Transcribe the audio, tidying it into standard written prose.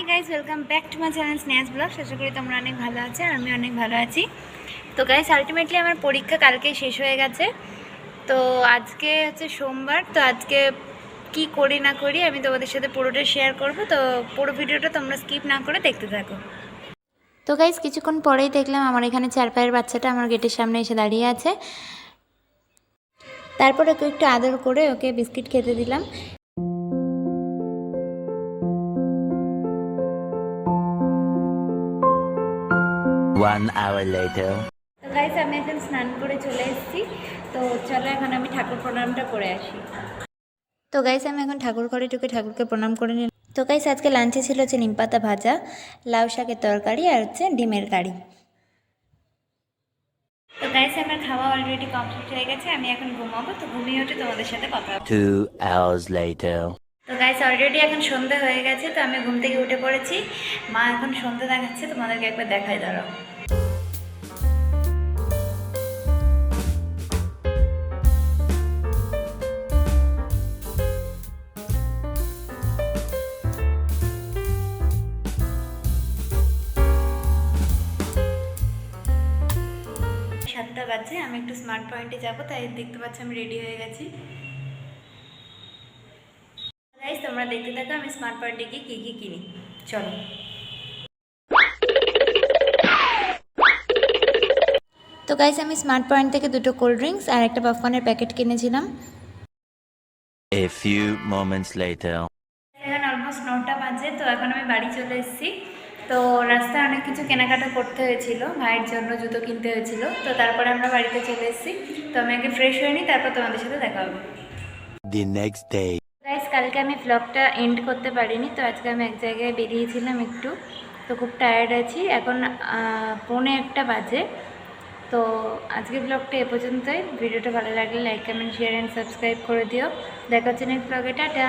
Guys welcome back to my channel Sneha's blog. আশা করি তোমরা অনেক ভালো আছো আর আমি অনেক ভালো আছি। তো গাইজ আলটিমেটলি আমার পরীক্ষা কালকেই শেষ হয়ে গেছে। তো আজকে হচ্ছে সোমবার। তো আজকে কি করি না করি আমি তোমাদের সাথে পুরোটা শেয়ার করব। তো পুরো ভিডিওটা তোমরা স্কিপ না করে দেখতে থাকো। তো গাইজ কিছুক্ষণ পরেই দেখলাম আমার এখানে 4 পায়ের বাচ্চাটা আমার গেটের সামনে এসে দাঁড়িয়ে আছে। তারপর ওকে একটু আদর করে ওকে বিস্কিট খেতে দিলাম। One hour later. তো গাইস আমি এখন স্নান করে চলে এসেছি। তো চলো এখন আমি ঠাকুর প্রণামটা করে আসি। তো গাইস আমি এখন ঠাকুর ঘরে ঢুকে ঠাকুরকে প্রণাম করে নিলাম। তো গাইস আজকে লাঞ্চে ছিল হচ্ছে নিম পাতা ভাজা, লাউ শাকের তরকারি আর হচ্ছে ডিমের কারি। তো গাইস আমার খাওয়া অলরেডি কমপ্লিট হয়ে গেছে, আমি এখন ঘুমাবো। তো ঘুমিয়ে উঠে তোমাদের সাথে কথা হবে। 2 hours later. তো গাইস অলরেডি এখন সন্ধ্যা হয়ে গেছে। তো আমি ঘুম থেকে উঠে পড়েছি। মা এখন সন্ধ্যা দেখাচ্ছে, তোমাদেরকে একবার দেখাই দাঁড়াও। সাতটা বাজে, আমি একটু স্মার্ট পয়েন্টে যাবো, তাই দেখতে পাচ্ছি আমি রেডি হয়ে গেছি। গাইস তোমরা দেখতে থাকো আমি স্মার্ট পয়েন্টে গিয়ে কী কী কিনি। চলো। তো গাইস আমি স্মার্ট পয়েন্ট থেকে দুটো কোল্ড ড্রিঙ্কস আর একটা পপকর্নের প্যাকেট কিনেছিলাম। A few moments later. এখন অলমোস্ট 9টা বাজে। তো এখন আমি বাড়ি চলে এসেছি। তো রাস্তায় অনেক কিছু কেনাকাটা করতে হয়েছিল, ভাইয়ের জন্য জুতো কিনতে হয়েছিল। তো তারপরে আমরা বাড়িতে চলে এসেছি। তো আমি আগে ফ্রেশ হয়ে নিই, তারপর তোমাদের সাথে দেখা হবে। The next day. গাইস কালকে আমি ব্লগটা এন্ড করতে পারিনি। তো আজকে আমি এক জায়গায় বেরিয়েছিলাম একটু। তো খুব টায়ার্ড আছি। এখন 1:45 বাজে। তো আজকের ব্লগটা এ পর্যন্তই। ভিডিওটা ভালো লাগলে like comment share and subscribe করে দিও। দেখা হচ্ছে নেক্সট ব্লগে। টাটা।